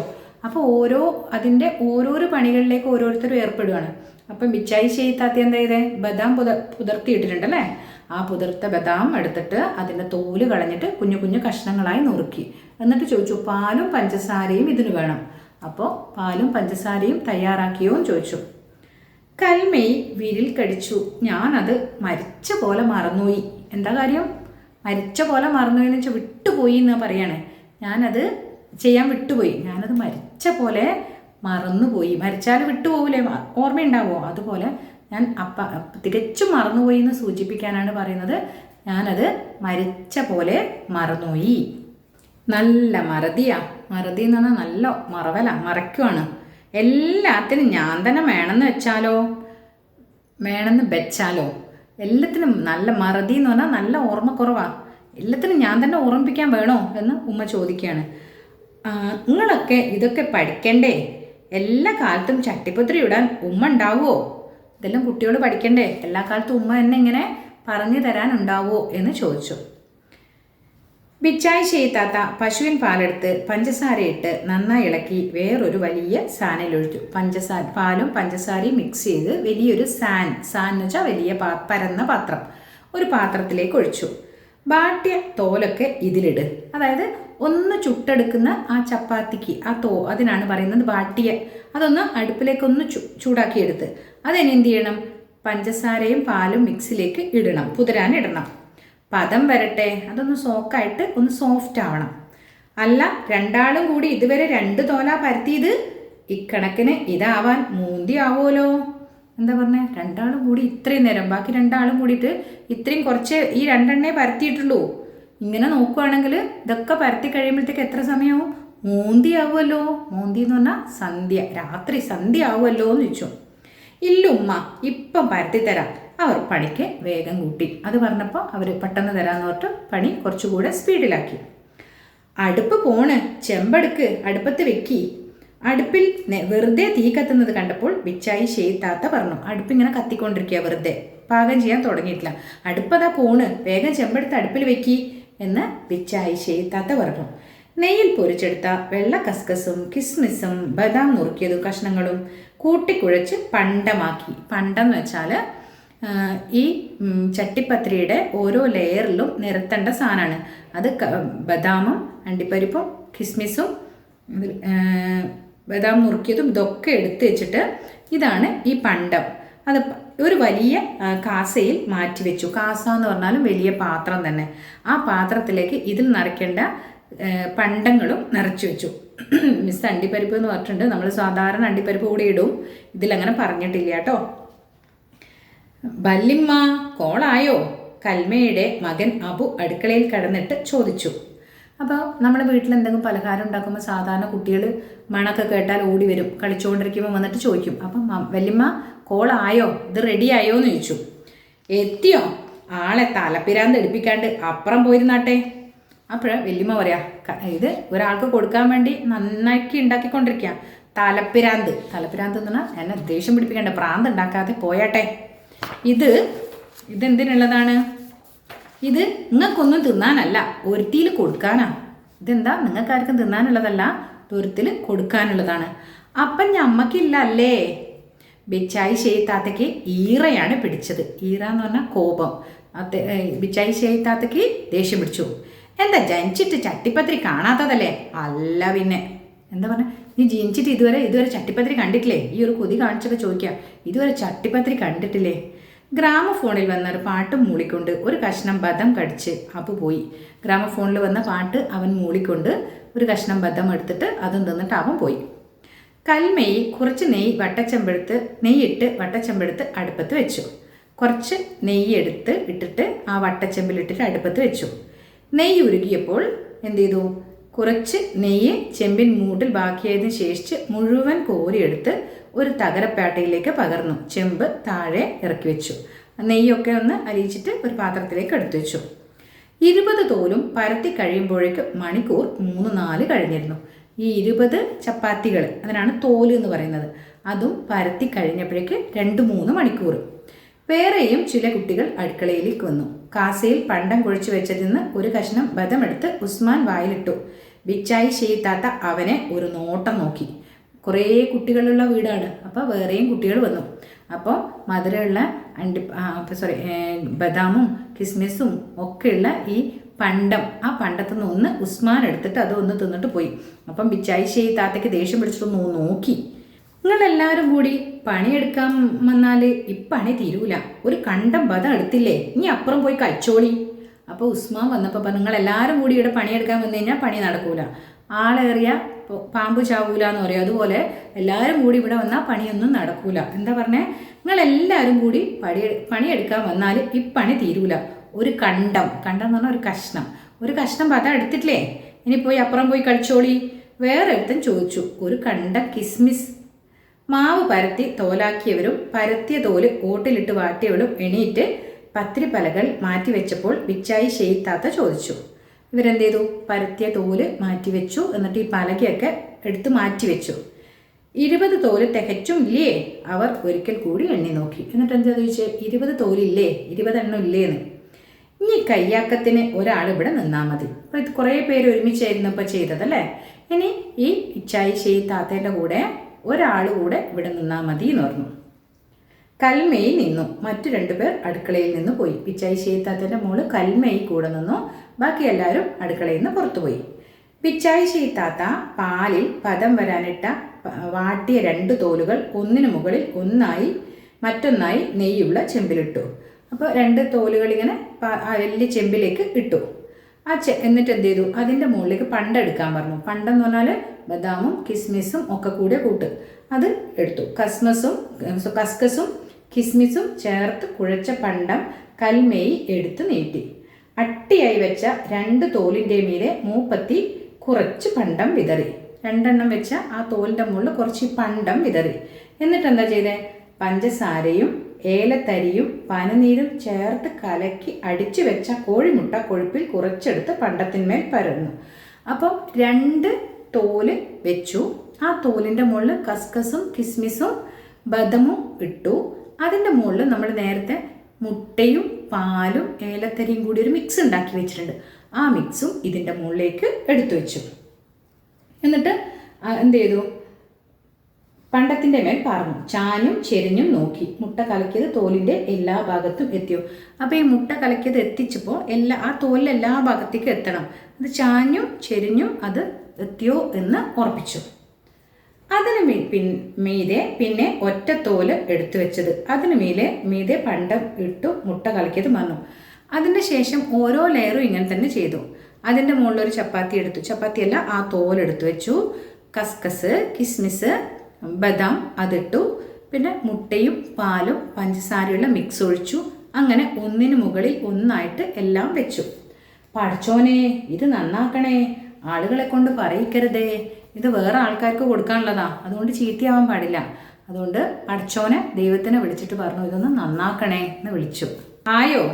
അപ്പോൾ അതിൻ്റെ ഓരോരോ പണികളിലേക്ക് ഓരോരുത്തരും ഏർപ്പെടുകയാണ്. അപ്പം ബിച്ചായി ചെയ്താത്ത എന്താ ചെയ്തേ? ബദാം പുതിർത്തിയിട്ടിട്ടുണ്ടല്ലേ, ആ പുതിർത്ത ബദാം എടുത്തിട്ട് അതിൻ്റെ തോല് കളഞ്ഞിട്ട് കുഞ്ഞു കുഞ്ഞു കഷ്ണങ്ങളായി നുറുക്കി. എന്നിട്ട് ചോദിച്ചു, പാലും പഞ്ചസാരയും ഇതിന് വേണം. അപ്പോൾ പാലും പഞ്ചസാരയും തയ്യാറാക്കിയോ എന്ന് ചോദിച്ചു. കൽമേയി വിരിൽ കടിച്ചു. ഞാനത് മരിച്ച പോലെ മറന്നുപോയി. എന്താ കാര്യം? മരിച്ച പോലെ മറന്നുപോയി എന്ന് വെച്ചാൽ വിട്ടുപോയി എന്ന് പറയാണ്. ഞാനത് ചെയ്യാൻ വിട്ടുപോയി. ഞാനത് മരിച്ച പോലെ മറന്നുപോയി. മരിച്ചാൽ വിട്ടുപോകില്ലേ, ഓർമ്മയുണ്ടാവുമോ? അതുപോലെ ഞാൻ തികച്ചും മറന്നുപോയി എന്ന് സൂചിപ്പിക്കാനാണ് പറയുന്നത്. ഞാനത് മരിച്ച പോലെ മറന്നുപോയി. നല്ല മറതിയാ. മറതി എന്ന് പറഞ്ഞാൽ നല്ല മറവല, മറയ്ക്കുവാണ്. എല്ലാത്തിനും ഞാൻ തന്നെ വേണമെന്ന് വെച്ചാലോ. എല്ലാത്തിനും നല്ല മറതി എന്ന് പറഞ്ഞാൽ നല്ല ഓർമ്മക്കുറവാ. എല്ലാത്തിനും ഞാൻ തന്നെ ഓർമ്മിപ്പിക്കാൻ വേണോ എന്ന് ഉമ്മ ചോദിക്കുകയാണ്. നിങ്ങളൊക്കെ ഇതൊക്കെ പഠിക്കണ്ടേ? എല്ലാ കാലത്തും ചട്ടിപ്പത്രി ഇടാൻ ഉമ്മ ഉണ്ടാവുമോ? ഇതെല്ലാം കുട്ടിയോട് പഠിക്കണ്ടേ? എല്ലാ കാലത്തും ഉമ്മ എന്നെ ഇങ്ങനെ പറഞ്ഞു തരാനുണ്ടാവുമോ എന്ന് ചോദിച്ചു. ബിച്ചായി ചെയ്താത്ത പശുവിൻ പാലെടുത്ത് പഞ്ചസാരയിട്ട് നന്നായി ഇളക്കി വേറൊരു വലിയ സാനിലൊഴിച്ചു. പാലും പഞ്ചസാരയും മിക്സ് ചെയ്ത് വലിയൊരു സാൻ എന്ന് വെച്ചാൽ വലിയ പരന്ന പാത്രം, ഒരു പാത്രത്തിലേക്ക് ഒഴിച്ചു. ബാട്ടിയ തോലൊക്കെ ഇതിലിട്. അതായത് ഒന്ന് ചുട്ടെടുക്കുന്ന ആ ചപ്പാത്തിക്ക് അതിനാണ് പറയുന്നത് ബാട്ടിയ. അതൊന്ന് അടുപ്പിലേക്കൊന്ന് ചൂടാക്കിയെടുത്ത് അതിന് എന്ത് ചെയ്യണം? പഞ്ചസാരയും പാലും മിക്സിലേക്ക് ഇടണം, കുതിരാനിടണം. പദം വരട്ടെ, അതൊന്ന് സോക്കായിട്ട് ഒന്ന് സോഫ്റ്റ് ആവണം. അല്ല, രണ്ടാളും കൂടി ഇതുവരെ 2 തോല പരത്തിയത് ഇക്കണക്കിന് ഇതാവാൻ ആവുമല്ലോ. എന്താ പറഞ്ഞേ? രണ്ടാളും കൂടി ഇത്രയും നേരം, ബാക്കി 2 ആളും കൂടിയിട്ട് ഇത്രയും കുറച്ച് ഈ 2 എണ്ണേ പരത്തിയിട്ടുള്ളൂ. ഇങ്ങനെ നോക്കുവാണെങ്കിൽ ഇതൊക്കെ പരത്തി കഴിയുമ്പോഴത്തേക്ക് എത്ര സമയമാവും? ആവുമല്ലോ. എന്ന് പറഞ്ഞാൽ സന്ധ്യ, രാത്രി സന്ധ്യ ആവുമല്ലോ എന്ന് ചോദിച്ചു. ഇല്ലുമ്മ, ഇപ്പം പരത്തി തരാം. അവർ പണിക്ക് വേഗം കൂട്ടി. അത് പറഞ്ഞപ്പോൾ അവർ പെട്ടെന്ന് തരാമെന്ന് പറഞ്ഞിട്ട് പണി കുറച്ചുകൂടെ സ്പീഡിലാക്കി. അടുപ്പ് പോണ്, ചെമ്പെടുക്ക്, അടുപ്പത്ത് വെക്കി. അടുപ്പിൽ വെറുതെ തീ കത്തുന്നത് കണ്ടപ്പോൾ ബിച്ചായി ഷെയ്ത്താത്ത പറഞ്ഞു. അടുപ്പിങ്ങനെ കത്തിക്കൊണ്ടിരിക്കുക, വെറുതെ പാകം ചെയ്യാൻ തുടങ്ങിയിട്ടില്ല. അടുപ്പതാ പോണ്, വേഗം ചെമ്പെടുത്ത് അടുപ്പിൽ വെക്കി എന്ന് ബിച്ചായി ഷെയ്ത്താത്ത പറഞ്ഞു. നെയ്യിൽ പൊരിച്ചെടുത്ത വെള്ള കസ്കസും കിസ്മിസും ബദാം നുറുക്കിയതും കഷ്ണങ്ങളും കൂട്ടിക്കുഴച്ച് പണ്ടമാക്കി. പണ്ടം എന്ന് വെച്ചാൽ ഈ ചട്ടിപ്പത്രിയുടെ ഓരോ ലെയറിലും നിരത്തേണ്ട സാധനമാണ്. അത് ബദാമും അണ്ടിപ്പരിപ്പും കിസ്മിസും ബദാം നുറുക്കിയതും ഇതൊക്കെ എടുത്ത് വെച്ചിട്ട് ഇതാണ് ഈ പണ്ടം. അത് ഒരു വലിയ കാസയിൽ മാറ്റി വെച്ചു. കാസ എന്ന് പറഞ്ഞാലും വലിയ പാത്രം തന്നെ. ആ പാത്രത്തിലേക്ക് ഇതിൽ നിറയ്ക്കേണ്ട പണ്ടങ്ങളും നിറച്ചു വെച്ചു. മിസ് അണ്ടിപ്പരിപ്പ് എന്ന് പറഞ്ഞിട്ടുണ്ട്. നമ്മൾ സാധാരണ അണ്ടിപ്പരിപ്പ് കൂടി ഇടും, ഇതിലങ്ങനെ പറഞ്ഞിട്ടില്ല കേട്ടോ. വല്യമ്മ കോളായോ? കൽമയുടെ മകൻ അബു അടുക്കളയിൽ കിടന്നിട്ട് ചോദിച്ചു. അപ്പോൾ നമ്മുടെ വീട്ടിൽ എന്തെങ്കിലും പലഹാരം ഉണ്ടാക്കുമ്പോൾ സാധാരണ കുട്ടികൾ മണൊക്കെ കേട്ടാൽ ഓടി വരും, കളിച്ചുകൊണ്ടിരിക്കുമ്പോൾ വന്നിട്ട് ചോദിക്കും. അപ്പം വല്യമ്മ കോളായോ, ഇത് റെഡിയായോ എന്ന് ചോദിച്ചു. എത്തിയോ? ആളെ തലപ്പിരാന്ത് എടുപ്പിക്കാണ്ട് അപ്പുറം പോയിരുന്നാട്ടെ. അപ്പോഴാണ് വല്യമ്മ പറയാ, ഇത് ഒരാൾക്ക് കൊടുക്കാൻ വേണ്ടി നന്നാക്കി ഉണ്ടാക്കിക്കൊണ്ടിരിക്കുക. തലപ്പിരാന്ത് എന്ന് പറഞ്ഞാൽ എന്നെ ദേഷ്യം പിടിപ്പിക്കേണ്ട, പ്രാന്ത് ഉണ്ടാക്കാതെ പോയാട്ടെ. ഇതെന്തിനുള്ളതാണ്? ഇത് നിങ്ങൾക്കൊന്നും തിന്നാനല്ല, ഒരുത്തിയിൽ കൊടുക്കാനാ. ഇതെന്താ? നിങ്ങൾക്കാർക്കും തിന്നാനുള്ളതല്ല, ഒരുത്തിൽ കൊടുക്കാനുള്ളതാണ്. അപ്പം ഞമ്മക്കില്ല അല്ലേ? ബിച്ചായി ഷെയ്ത്താത്തയ്ക്ക് ഈറയാണ് പിടിച്ചത്. ഈറ എന്ന് പറഞ്ഞാൽ കോപം. ബിച്ചായി ഷെയ്ത്താത്തയ്ക്ക് ദേഷ്യം പിടിച്ചു. എന്താ ജനിച്ചിട്ട് ചട്ടിപ്പത്രി കാണാത്തതല്ലേ? അല്ല പിന്നെ. എന്താ പറഞ്ഞ? നീ ജനിച്ചിട്ട് ഇതുവരെ ചട്ടിപ്പത്രി കണ്ടിട്ടില്ലേ? ഈ ഒരു കൊതി കാണിച്ചൊക്കെ ചോദിക്കുക. ഇതുവരെ ചട്ടിപ്പത്രി കണ്ടിട്ടില്ലേ? ഗ്രാമഫോണിൽ വന്ന ഒരു പാട്ടും മൂളിക്കൊണ്ട് ഒരു കഷ്ണം ബദം കടിച്ച് അപ്പു പോയി. ഗ്രാമഫോണിൽ വന്ന പാട്ട് അവൻ മൂളിക്കൊണ്ട് ഒരു കഷ്ണം ബദം എടുത്തിട്ട് അതും തിന്നിട്ട് അവൻ പോയി. കൽമേയി കുറച്ച് നെയ്യിട്ട് വട്ടച്ചെമ്പെടുത്ത് അടുപ്പത്ത് വെച്ചു. കുറച്ച് നെയ്യ് ഇട്ടിട്ട് ആ വട്ടച്ചെമ്പിലിട്ടിട്ട് അടുപ്പത്ത് വെച്ചു. നെയ്യ് ഉരുകിയപ്പോൾ എന്ത് ചെയ്തു? കുറച്ച് നെയ്യ് ചെമ്പിൻ മൂട്ടിൽ ബാക്കിയായതിനു ശേഷിച്ച് മുഴുവൻ കോരിയെടുത്ത് ഒരു തകരപ്പാട്ടയിലേക്ക് പകർന്നു. ചെമ്പ് താഴെ ഇറക്കി വെച്ചു. നെയ്യൊക്കെ ഒന്ന് അലിയിച്ചിട്ട് ഒരു പാത്രത്തിലേക്ക് എടുത്തു വെച്ചു. 20 തോലും പരത്തി കഴിയുമ്പോഴേക്ക് മണിക്കൂർ 3-4 കഴിഞ്ഞിരുന്നു. ഈ 20 ചപ്പാത്തികൾ, അതിനാണ് തോല് എന്ന് പറയുന്നത്, അതും പരത്തി കഴിഞ്ഞപ്പോഴേക്ക് 2-3 മണിക്കൂർ. വേറെയും ചില കുട്ടികൾ അടുക്കളയിലേക്ക് വന്നു. കാസയിൽ പണ്ടം കുഴച്ചു വെച്ചതിന്ന് ഒരു കഷ്ണം ബദമെടുത്ത് ഉസ്മാൻ വായിലിട്ടു. ബിച്ചായി ഷെയ്ത്താത്ത അവനെ ഒരു നോട്ടം നോക്കി. കുറേ കുട്ടികളുള്ള വീടാണ്, അപ്പോൾ വേറെയും കുട്ടികൾ വന്നു. അപ്പോൾ മധുരമുള്ള ബദാമും കിസ്മിസും ഒക്കെയുള്ള ഈ പണ്ടം, ആ പണ്ടത്തിൽ നിന്ന് ഒന്ന് ഉസ്മാൻ എടുത്തിട്ട് അതൊന്ന് തിന്നിട്ട് പോയി. അപ്പം ബിച്ചായി ഷെയ്ത്താത്തയ്ക്ക് ദേഷ്യം പിടിച്ചിട്ടൊന്ന് നോക്കി. നിങ്ങളെല്ലാവരും കൂടി പണിയെടുക്കാൻ വന്നാൽ ഇപ്പണി തീരൂല. ഒരു കണ്ടം ബദം എടുത്തില്ലേ, ഇനി അപ്പുറം പോയി കഴിച്ചോളി. അപ്പോൾ ഉസ്മാൻ വന്നപ്പോൾ നിങ്ങളെല്ലാവരും കൂടി ഇവിടെ പണിയെടുക്കാൻ വന്നു കഴിഞ്ഞാൽ പണി നടക്കൂല. ആളേറിയ പാമ്പ് ചാവൂല എന്ന് പറയും. അതുപോലെ എല്ലാവരും കൂടി ഇവിടെ വന്നാൽ പണിയൊന്നും നടക്കൂല. എന്താ പറഞ്ഞേ, നിങ്ങളെല്ലാവരും കൂടി പണിയെടുക്കാൻ വന്നാൽ ഈ പണി തീരൂല. ഒരു കണ്ടം എന്ന് പറഞ്ഞാൽ ഒരു കഷ്ണം പത എടുത്തിട്ടില്ലേ, ഇനി പോയി അപ്പുറം പോയി കളിച്ചോളി. വേറെ ഒരുത്തൻ ചോദിച്ചു, ഒരു കണ്ടം കിസ്മിസ്. മാവ് പരത്തി തോലാക്കിയവരും പരത്തിയ തോല് ഓട്ടിലിട്ട് വാട്ടിയവരും എണീറ്റ് പത്തിരി പലകൾ മാറ്റി വെച്ചപ്പോൾ ബിച്ചായി ഷെയ്ത്താത്ത ചോദിച്ചു. ഇവരെന്ത് ചെയ്തു? പരത്തിയ തോല് മാറ്റി വെച്ചു. എന്നിട്ട് ഈ പലകയൊക്കെ എടുത്ത് മാറ്റി വെച്ചു. 20 തോല് തികച്ചും ഇല്ലേ? അവർ ഒരിക്കൽ കൂടി എണ്ണി നോക്കി. എന്നിട്ട് എന്താ ചോദിച്ചേ? 20 തോലില്ലേ, 20 എണ്ണം ഇല്ലേന്ന്. ഇനി കയ്യാക്കത്തിന് ഒരാൾ ഇവിടെ നിന്നാൽ മതി. അപ്പോൾ ഇത് കുറേ പേര് ഒരുമിച്ചായിരുന്നു ഇപ്പോൾ ചെയ്തതല്ലേ. ഇനി ഈ ഇച്ചായി ഷെയ്ത്താത്തേൻ്റെ കൂടെ ഒരാൾ കൂടെ ഇവിടെ നിന്നാൽ മതി എന്ന് പറഞ്ഞു. കൽമയിൽ നിന്നു. മറ്റു 2 പേർ അടുക്കളയിൽ നിന്ന് പോയി. പിച്ചായി ഷെയ്ത്താത്തേൻ്റെ മോള് കൽമയിൽ കൂടെ നിന്നു. ബാക്കി എല്ലാവരും അടുക്കളയിൽ നിന്ന് പുറത്തുപോയി. പിച്ചായി ഷെയ്ത്താത്ത പാലിൽ പദം വരാനിട്ട വാട്ടിയ 2 തോലുകൾ ഒന്നിനു മുകളിൽ മറ്റൊന്നായി നെയ്യുള്ള ചെമ്പിലിട്ടു. അപ്പോൾ 2 തോലുകൾ ഇങ്ങനെ വലിയ ചെമ്പിലേക്ക് ഇട്ടു. എന്നിട്ട് എന്ത് ചെയ്തു? അതിൻ്റെ മുകളിലേക്ക് പണ്ടെടുക്കാൻ പറഞ്ഞു. പണ്ടെന്ന് പറഞ്ഞാൽ ബദാമും കിസ്മിസും ഒക്കെ കൂടെ കൂട്ട്. അത് എടുത്തു. കസ്കസും കിസ്മിസും ചേർത്ത് കുഴച്ച പണ്ടം കൽമേയി എടുത്ത് നീട്ടി. അട്ടിയായി വെച്ച 2 തോലിൻ്റെ മീതെ മൂപ്പത്തി കുറച്ച് പണ്ടം വിതറി. 2 എണ്ണം വെച്ച ആ തോലിൻ്റെ മുകളിൽ കുറച്ച് പണ്ടം വിതറി. എന്നിട്ട് എന്താ ചെയ്തേ? പഞ്ചസാരയും ഏലത്തരിയും പനനീരും ചേർത്ത് കലക്കി അടിച്ചു വെച്ച കോഴിമുട്ട കൊഴുപ്പിൽ കുറച്ചെടുത്ത് പണ്ടത്തിന്മേൽ പരന്നു. അപ്പം 2 തോല് വെച്ചു. ആ തോലിൻ്റെ മുകളിൽ കസ്കസും കിസ്മിസും ബദമും ഇട്ടു. അതിൻ്റെ മുകളിൽ നമ്മൾ നേരത്തെ മുട്ടയും പാലും ഏലത്തരിയും കൂടി ഒരു മിക്സ് ഉണ്ടാക്കി വെച്ചിട്ടുണ്ട്. ആ മിക്സും ഇതിൻ്റെ മുകളിലേക്ക് എടുത്തു വെച്ചു. എന്നിട്ട് എന്ത് ചെയ്തു? പണ്ടത്തിൻ്റെ മേൽ പാർന്നു. ചാഞ്ഞും ചെരിഞ്ഞും നോക്കി. മുട്ട കലക്കിയത് തോലിൻ്റെ എല്ലാ ഭാഗത്തും എത്തിയോ? അപ്പോൾ ഈ മുട്ട കലക്കിയത് എത്തിച്ചപ്പോൾ ആ തോലിൻ്റെ എല്ലാ ഭാഗത്തേക്കും എത്തണം. അത് ചാഞ്ഞും ചെരിഞ്ഞും അത് എത്തിയോ എന്ന് ഉറപ്പിച്ചു. അതിന് മീതെ പിന്നെ ഒറ്റത്തോല് എടുത്തു വെച്ചത്. അതിന് മീതെ പണ്ടം ഇട്ടു മുട്ട കലക്കിയത് വന്നു. അതിൻ്റെ ശേഷം ഓരോ ലെയറും ഇങ്ങനെ തന്നെ ചെയ്തു. അതിൻ്റെ മുകളിലൊരു ചപ്പാത്തി എടുത്തു. ചപ്പാത്തിയല്ല, ആ തോലെടുത്തു വെച്ചു. കസ്കസ് കിസ്മിസ് ബദാം അതിട്ടു. പിന്നെ മുട്ടയും പാലും പഞ്ചസാരയുള്ള മിക്സ് ഒഴിച്ചു. അങ്ങനെ ഒന്നിനു മുകളിൽ ഒന്നായിട്ട് എല്ലാം വെച്ചു. പടച്ചോനെ, ഇത് നന്നാക്കണേ, ആളുകളെ കൊണ്ട് പറയിക്കരുതേ, ഇത് വേറെ ആൾക്കാർക്ക് കൊടുക്കാനുള്ളതാ, അതുകൊണ്ട് ചീത്തയാവാൻ പാടില്ല. അതുകൊണ്ട് പടച്ചോനെ ദൈവത്തിനെ വിളിച്ചിട്ട് പറഞ്ഞു, ഇതൊന്ന് നന്നാക്കണേ എന്ന് വിളിച്ചു. ആയോ?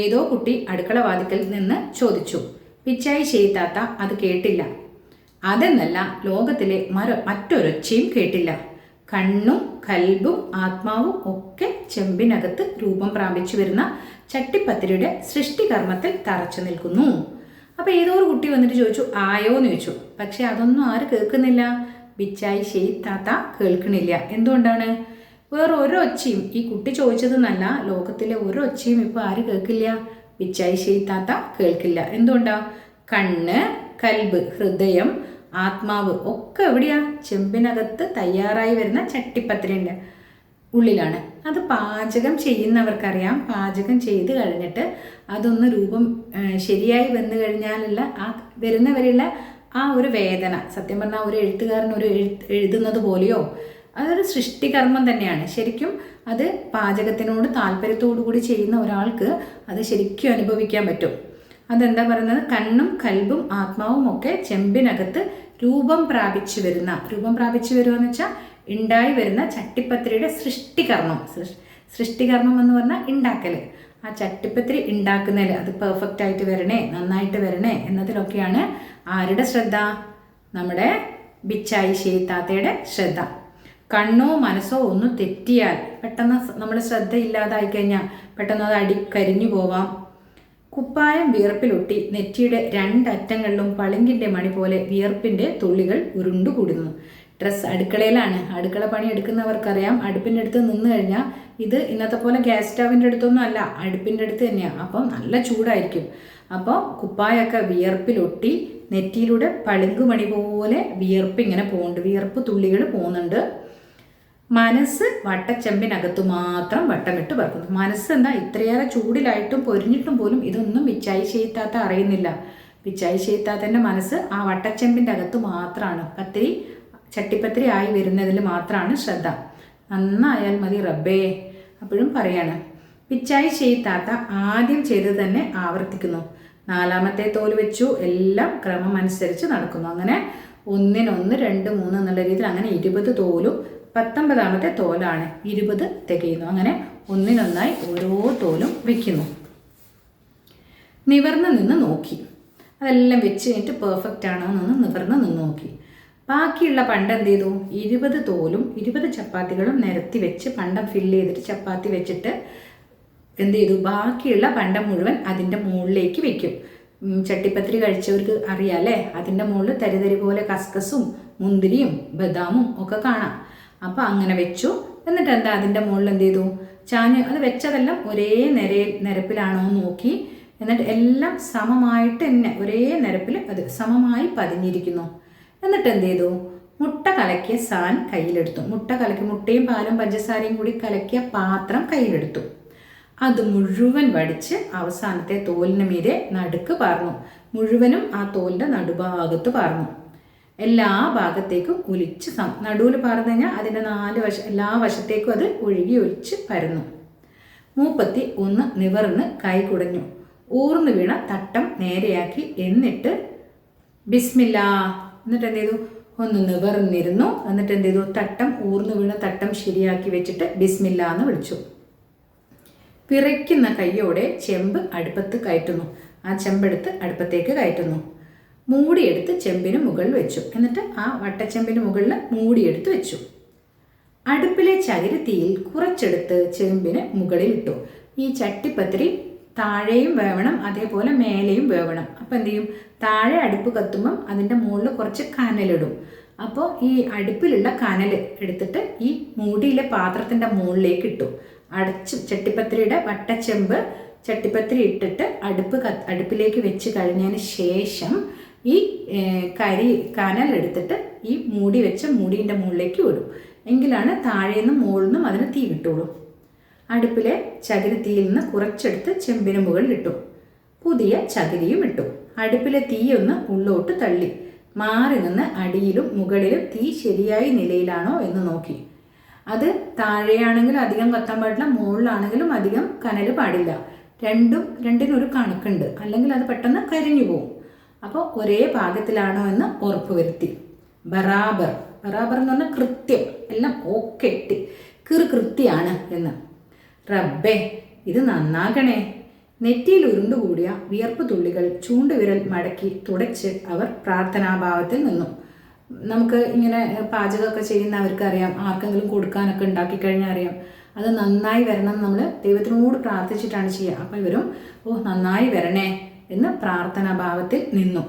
ഏതോ കുട്ടി അടുക്കള വാതിക്കൽ നിന്ന് ചോദിച്ചു. പിച്ചായി ഷെയ്ത്താത്ത അത് കേട്ടില്ല. അതെന്നല്ല, ലോകത്തിലെ മറ്റൊരൊച്ചയും കേട്ടില്ല. കണ്ണും കൽബും ആത്മാവും ഒക്കെ ചെമ്പിനകത്ത് രൂപം പ്രാപിച്ചു വരുന്ന ചട്ടിപ്പത്തിരിയുടെ സൃഷ്ടികർമ്മത്തിൽ തറച്ചു നിൽക്കുന്നു. അപ്പോൾ ഏതോ ഒരു കുട്ടി വന്നിട്ട് ചോദിച്ചു, ആയോ എന്ന് ചോദിച്ചു. പക്ഷെ അതൊന്നും ആര് കേൾക്കുന്നില്ല. പിച്ചായി ഷെയ്ത്താത്ത കേൾക്കണില്ല. എന്തുകൊണ്ടാണ്? വേറെ ഒരൊച്ചയും ഈ കുട്ടി ചോദിച്ചതെന്നല്ല, ലോകത്തിലെ ഒരൊച്ചയും ഇപ്പോൾ ആര് കേൾക്കില്ല? പിച്ചായി ഷെയ്ത്താത്ത കേൾക്കില്ല. എന്തുകൊണ്ടാ? കണ്ണ്, കൽബ്, ഹൃദയം, ആത്മാവ് ഒക്കെ എവിടെയാ? ചെമ്പിനകത്ത് തയ്യാറായി വരുന്ന ചട്ടിപ്പത്തിരിൻ്റെ ഉള്ളിലാണ്. അത് പാചകം ചെയ്യുന്നവർക്കറിയാം. പാചകം ചെയ്ത് കഴിഞ്ഞിട്ട് അതൊന്ന് രൂപം ശരിയായി വന്നു കഴിഞ്ഞാലുള്ള ആ വരുന്നവരുള്ള ആ ഒരു വേദന, സത്യം പറഞ്ഞാൽ ഒരു എഴുത്തുകാരൻ എഴുതുന്നത് പോലെയോ അതൊരു സൃഷ്ടികർമ്മം തന്നെയാണ്. ശരിക്കും അത് പാചകത്തിനോട് താല്പര്യത്തോടു കൂടി ചെയ്യുന്ന ഒരാൾക്ക് അത് ശരിക്കും അനുഭവിക്കാൻ പറ്റും. അതെന്താ പറയുന്നത്? കണ്ണും കൽബും ആത്മാവും ഒക്കെ ചെമ്പിനകത്ത് രൂപം പ്രാപിച്ചു വരുമെന്ന് വെച്ചാൽ ഉണ്ടായി വരുന്ന ചട്ടിപ്പത്തിരിയുടെ സൃഷ്ടികർമ്മം എന്ന് പറഞ്ഞാൽ ഉണ്ടാക്കൽ. ആ ചട്ടിപ്പത്തിരി ഉണ്ടാക്കുന്നതിൽ അത് പെർഫെക്റ്റ് ആയിട്ട് വരണേ, നന്നായിട്ട് വരണേ എന്നതിലൊക്കെയാണ് ആരുടെ ശ്രദ്ധ? നമ്മുടെ ബിച്ചായി ഷെയ്ത്താത്തയുടെ ശ്രദ്ധ. കണ്ണോ മനസ്സോ ഒന്ന് തെറ്റിയാൽ പെട്ടെന്ന് നമ്മൾ ശ്രദ്ധ ഇല്ലാതായി കഴിഞ്ഞാൽ പെട്ടെന്ന് അത് കരിഞ്ഞു പോവാം. കുപ്പായം വിയർപ്പിലൊട്ടി നെറ്റിയുടെ 2 അറ്റങ്ങളിലും പളിങ്കിൻ്റെ മണി പോലെ വിയർപ്പിൻ്റെ തുള്ളികൾ ഉരുണ്ടുകൂടുന്നു. ഡ്രസ്സ് അടുക്കളയിലാണ്. അടുക്കള പണി എടുക്കുന്നവർക്കറിയാം, അടുപ്പിൻ്റെ അടുത്ത് നിന്ന് കഴിഞ്ഞാൽ ഇത് ഇന്നത്തെ പോലെ ഗ്യാസ് സ്റ്റവിൻ്റെ അടുത്തൊന്നും അല്ല, അടുപ്പിൻ്റെ അടുത്ത് തന്നെയാണ്. അപ്പം നല്ല ചൂടായിരിക്കും. അപ്പോൾ കുപ്പായൊക്കെ വിയർപ്പിലൊട്ടി നെറ്റിയിലൂടെ പളുങ്കുമണി പോലെ വിയർപ്പ് ഇങ്ങനെ പോകുന്നുണ്ട്, വിയർപ്പ് തുള്ളികൾ പോകുന്നുണ്ട്. മനസ്സ് വട്ടച്ചെമ്പിനകത്തു മാത്രം വട്ടമിട്ട് പറക്കുന്നു. മനസ്സ് എന്താ ഇത്രയേറെ ചൂടിലായിട്ടും പൊരിഞ്ഞിട്ടും പോലും ഇതൊന്നും പിച്ചായി ഷെയ്ത്താത്ത അറിയുന്നില്ല. പിച്ചായി ചെയ്താത്തൻ്റെ മനസ്സ് ആ വട്ടച്ചെമ്പിൻ്റെ അകത്ത് മാത്രമാണ്. ചട്ടിപ്പത്തിരി ആയി വരുന്നതിൽ മാത്രമാണ് ശ്രദ്ധ. നന്നായാൽ മതി റബ്ബേ. അപ്പോഴും പറയാണ്, പിച്ചായി ചെയ്താത്ത ആദ്യം ചെയ്ത് തന്നെ ആവർത്തിക്കുന്നു. 4ാമത്തെ തോല് വെച്ചു. എല്ലാം ക്രമം അനുസരിച്ച് നടക്കുന്നു. അങ്ങനെ 1, 2, 3 എന്നുള്ള രീതിയിൽ അങ്ങനെ 20 തോലും 19ാമത്തെ തോലാണ് 20 തികയുന്നു. അങ്ങനെ ഒന്നിനൊന്നായി ഓരോ തോലും വെക്കുന്നു. നിവർന്ന് നിന്ന് നോക്കി. അതെല്ലാം വെച്ച് കഴിഞ്ഞിട്ട് പെർഫെക്റ്റ് ആണോ എന്നൊന്ന് നിവർന്ന് നിന്ന് നോക്കി. ബാക്കിയുള്ള പണ്ടം എന്ത് ചെയ്തു? 20 തോലും 20 ചപ്പാത്തികളും നിരത്തി വെച്ച് പണ്ടം ഫില്ല് ചെയ്തിട്ട് ചപ്പാത്തി വെച്ചിട്ട് എന്ത് ചെയ്തു? ബാക്കിയുള്ള പണ്ടം മുഴുവൻ അതിൻ്റെ മുകളിലേക്ക് വെക്കും. ചട്ടിപ്പത്തിരി കഴിച്ചവർക്ക് അറിയാം അല്ലേ? അതിൻ്റെ മുകളിൽ തരിതരി പോലെ കസ്കസും മുന്തിരിയും ബദാമും ഒക്കെ കാണാം. അപ്പോൾ അങ്ങനെ വെച്ചു. എന്നിട്ട് എന്താ അതിൻ്റെ മുകളിൽ എന്ത് ചെയ്തു? അത് വെച്ചതെല്ലാം ഒരേ നിരപ്പിലാണോ എന്ന് നോക്കി. എന്നിട്ട് എല്ലാം സമമായിട്ട് തന്നെ ഒരേ നിരപ്പിൽ അത് സമമായി പതിഞ്ഞിരിക്കുന്നു. എന്നിട്ട് എന്ത് ചെയ്തു? മുട്ട കലക്കിയ സാൻ കയ്യിലെടുത്തു. മുട്ടയും പാലും പഞ്ചസാരയും കൂടി കലക്കിയ പാത്രം കയ്യിലെടുത്തു. അത് മുഴുവൻ വടിച്ച് അവസാനത്തെ തോലിന് മീതെ നടുക്ക് പാർന്നു. മുഴുവനും ആ തോലിൻ്റെ നടുഭാഗത്ത് പാർന്നു. എല്ലാ ഭാഗത്തേക്കും ഒലിച്ച് നടുവിൽ പാർന്നു കഴിഞ്ഞാൽ അതിൻ്റെ 4 എല്ലാ വശത്തേക്കും അത് ഒലിച്ച് പരന്നു. 31 നിവർന്ന് കൈ കുടഞ്ഞു. ഊർന്നു വീണ തട്ടം നേരെയാക്കി. എന്നിട്ട് ബിസ്മില്ലാ. എന്നിട്ട് എന്ത് ചെയ്തു? ഒന്ന് നിവർന്നിരുന്നു. എന്നിട്ട് എന്ത് ചെയ്തു? ഊർന്നു വീണ തട്ടം ശരിയാക്കി വെച്ചിട്ട് ബിസ്മില്ലാ എന്ന് വിളിച്ചു. പിറയ്ക്കുന്ന കൈയോടെ ചെമ്പ് അടുപ്പത്ത് കയറ്റുന്നു. ആ ചെമ്പെടുത്ത് അടുപ്പത്തേക്ക് കയറ്റുന്നു. മൂടിയെടുത്ത് ചെമ്പിന് മുകളിൽ വെച്ചു. എന്നിട്ട് ആ വട്ടച്ചെമ്പിന് മുകളിൽ മൂടിയെടുത്ത് വെച്ചു. അടുപ്പിലെ ചകിരി തീയിൽ കുറച്ചെടുത്ത് ചെമ്പിന് മുകളിൽ ഇട്ടു. ഈ ചട്ടിപ്പത്തിരി താഴെയും വേവണം, അതേപോലെ മേലെയും വേവണം. അപ്പം എന്ത് ചെയ്യും? താഴെ അടുപ്പ് കത്തുമ്പം അതിൻ്റെ മുകളിൽ കുറച്ച് കനലിടും. അപ്പോൾ ഈ അടുപ്പിലുള്ള കനൽ എടുത്തിട്ട് ഈ മൂടിയിലെ പാത്രത്തിൻ്റെ മുകളിലേക്ക് ഇട്ടു. ചട്ടിപ്പത്തിരിയുടെ വട്ടച്ചെമ്പ് ചട്ടിപ്പത്തിരി ഇട്ടിട്ട് അടുപ്പിലേക്ക് വെച്ച് കഴിഞ്ഞതിന് ശേഷം ഈ കനലെടുത്തിട്ട് ഈ മൂടീൻ്റെ മുകളിലേക്ക് വിടും. എങ്കിലാണ് താഴേന്നും മുകളിൽ നിന്നും അതിന് തീ കിട്ടുള്ളൂ. അടുപ്പിലെ ചകിരി തീയിൽ നിന്ന് കുറച്ചെടുത്ത് ചെമ്പിന് മുകളിൽ ഇട്ടു. പുതിയ ചകിരിയും ഇട്ടു. അടുപ്പിലെ തീയൊന്ന് ഉള്ളോട്ട് തള്ളി. മാറി നിന്ന് അടിയിലും മുകളിലും തീ ശരിയായ നിലയിലാണോ എന്ന് നോക്കി. അത് താഴെയാണെങ്കിലും അധികം കത്താൻ പാടില്ല, മുകളിലാണെങ്കിലും അധികം കനൽ പാടില്ല. രണ്ടിനൊരു കണക്കുണ്ട്, അല്ലെങ്കിൽ അത് പെട്ടെന്ന് കരിഞ്ഞു പോകും. അപ്പോൾ ഒരേ പാകത്തിലാണോ എന്ന് ഉറപ്പ് വരുത്തി. ബറാബർ എന്ന് പറഞ്ഞാൽ കൃത്യം, എല്ലാം ഓക്കെ കൃത്യമാണ് എന്ന്. റബ്ബേ, ഇത് നന്നാകണേ. നെറ്റിയിൽ ഉരുണ്ടുകൂടിയ വിയർപ്പ് തുള്ളികൾ ചൂണ്ടുവിരൽ മടക്കി തുടച്ച് അവർ പ്രാർത്ഥനാഭാവത്തിൽ നിന്നു. നമുക്ക് ഇങ്ങനെ പാചകമൊക്കെ ചെയ്യുന്നവർക്ക് അറിയാം, ആർക്കെങ്കിലും കൊടുക്കാനൊക്കെ ഉണ്ടാക്കി കഴിഞ്ഞാൽ അറിയാം, അത് നന്നായി വരണം നമ്മൾ ദൈവത്തിനോട് പ്രാർത്ഥിച്ചിട്ടാണ് ചെയ്യുക. അപ്പോൾ ഇവരും നന്നായി വരണേ എന്ന് പ്രാർത്ഥനാഭാവത്തിൽ നിന്നു.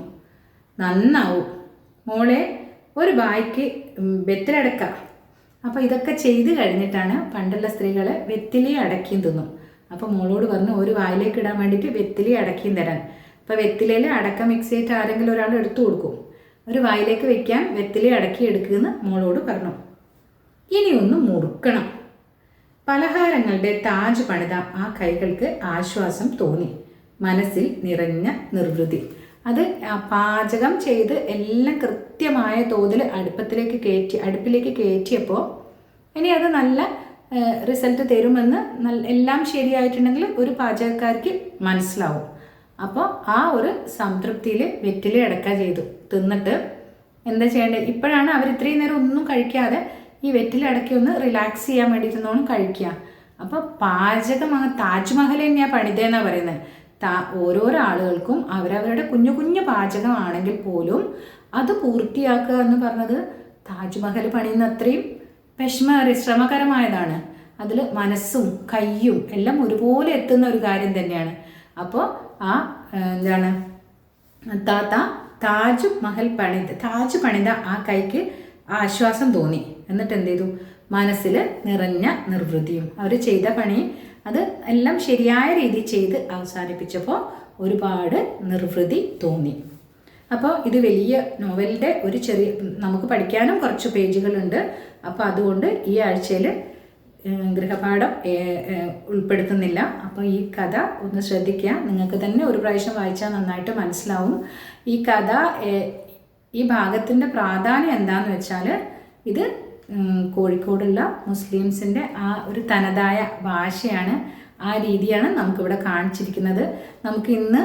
നന്നാവും മോളെ, ഒരു വായ്ക്ക് വെറ്റിലടക്ക. അപ്പോൾ ഇതൊക്കെ ചെയ്ത് കഴിഞ്ഞിട്ടാണ് പണ്ടുള്ള സ്ത്രീകൾ വെറ്റിലയും അടക്കിയും തിന്നും. അപ്പോൾ മോളോട് പറഞ്ഞു ഒരു വായിലേക്ക് ഇടാൻ വേണ്ടിയിട്ട് വെറ്റിലയും അടക്കിയും തരാൻ. അപ്പോൾ വെറ്റിലയിൽ അടക്ക മിക്സ് ചെയ്തിട്ട് ആരെങ്കിലും ഒരാൾ എടുത്തു കൊടുക്കും. ഒരു വായിലേക്ക് വെക്കാൻ വെറ്റിലയും അടക്കി എടുക്കുമെന്ന് മോളോട് പറഞ്ഞു. ഇനി ഒന്ന് മുറുക്കണം. പലഹാരങ്ങളുടെ താജ് പണിത ആ കൈകൾക്ക് ആശ്വാസം തോന്നി. മനസ്സിൽ നിറഞ്ഞ നിർവൃതി. അത് പാചകം ചെയ്ത് എല്ലാം കൃത്യമായ തോതിൽ അടുപ്പിലേക്ക് കയറ്റിയപ്പോൾ ഇനി അത് നല്ല റിസൾട്ട് തരുമെന്ന് എല്ലാം ശരിയായിട്ടുണ്ടെങ്കിൽ ഒരു പാചകക്കാർക്ക് മനസ്സിലാവും. അപ്പോൾ ആ ഒരു സംതൃപ്തിയിൽ വെറ്റില അടക്ക ചെയ്തു. തിന്നിട്ട് എന്താ ചെയ്യേണ്ടത്? ഇപ്പോഴാണ് അവർ ഇത്രയും നേരം ഒന്നും കഴിക്കാതെ ഈ വെറ്റില അടക്കി ഒന്ന് റിലാക്സ് ചെയ്യാൻ വേണ്ടിയിരുന്നോണം കഴിക്കുക. അപ്പോൾ പാചകം താജ്മഹൽ തന്നെയാണ് പണിതേന്നാണ് പറയുന്നത്. ഓരോരോ ആളുകൾക്കും അവരവരുടെ കുഞ്ഞു കുഞ്ഞു പാചകമാണെങ്കിൽ പോലും അത് പൂർത്തിയാക്കുക എന്ന് പറഞ്ഞത് താജ്മഹൽ പണിയുന്ന അത്രയും ശ്രമകരമായതാണ്. അതിൽ മനസ്സും കയ്യും എല്ലാം ഒരുപോലെ എത്തുന്ന ഒരു കാര്യം തന്നെയാണ്. അപ്പോൾ ആ താജ് പണിത ആ കൈക്ക് ആശ്വാസം തോന്നി. എന്നിട്ട് എന്ത് ചെയ്തു? മനസ്സിൽ നിറഞ്ഞ നിർവൃതിയും. അവർ ചെയ്ത പണി അത് എല്ലാം ശരിയായ രീതിയിൽ ചെയ്ത് അവസാനിപ്പിച്ചപ്പോൾ ഒരുപാട് നിർവൃതി തോന്നി. അപ്പോൾ ഇത് വലിയ നോവലിൻ്റെ ഒരു നമുക്ക് പഠിക്കാനും കുറച്ച് പേജുകളുണ്ട്. അപ്പോൾ അതുകൊണ്ട് ഈ ആഴ്ചയിൽ ഗൃഹപാഠം ഉൾപ്പെടുത്തുന്നില്ല. അപ്പോൾ ഈ കഥ ഒന്ന് ശ്രദ്ധിക്കുക. നിങ്ങൾക്ക് തന്നെ ഒരു പ്രാവശ്യം വായിച്ചാൽ നന്നായിട്ട് മനസ്സിലാവും. ഈ കഥ ഈ ഭാഗത്തിൻ്റെ പ്രാധാന്യം എന്താണെന്ന് വെച്ചാൽ, ഇത് കോഴിക്കോടുള്ള മുസ്ലിംസിൻ്റെ ആ ഒരു തനതായ ഭാഷയാണ്, ആ രീതിയാണ് നമുക്കിവിടെ കാണിച്ചിരിക്കുന്നത്. നമുക്ക് ഇന്ന്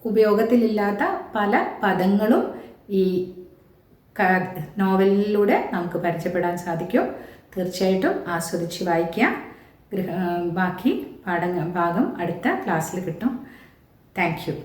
ഉപയോഗത്തിലില്ലാത്ത പല പദങ്ങളും ഈ നോവലിലൂടെ നമുക്ക് പരിചയപ്പെടാൻ സാധിക്കും. തീർച്ചയായിട്ടും ആസ്വദിച്ച് വായിക്കുക. ബാക്കി ഭാഗം അടുത്ത ക്ലാസ്സിൽ കിട്ടും. Thank you.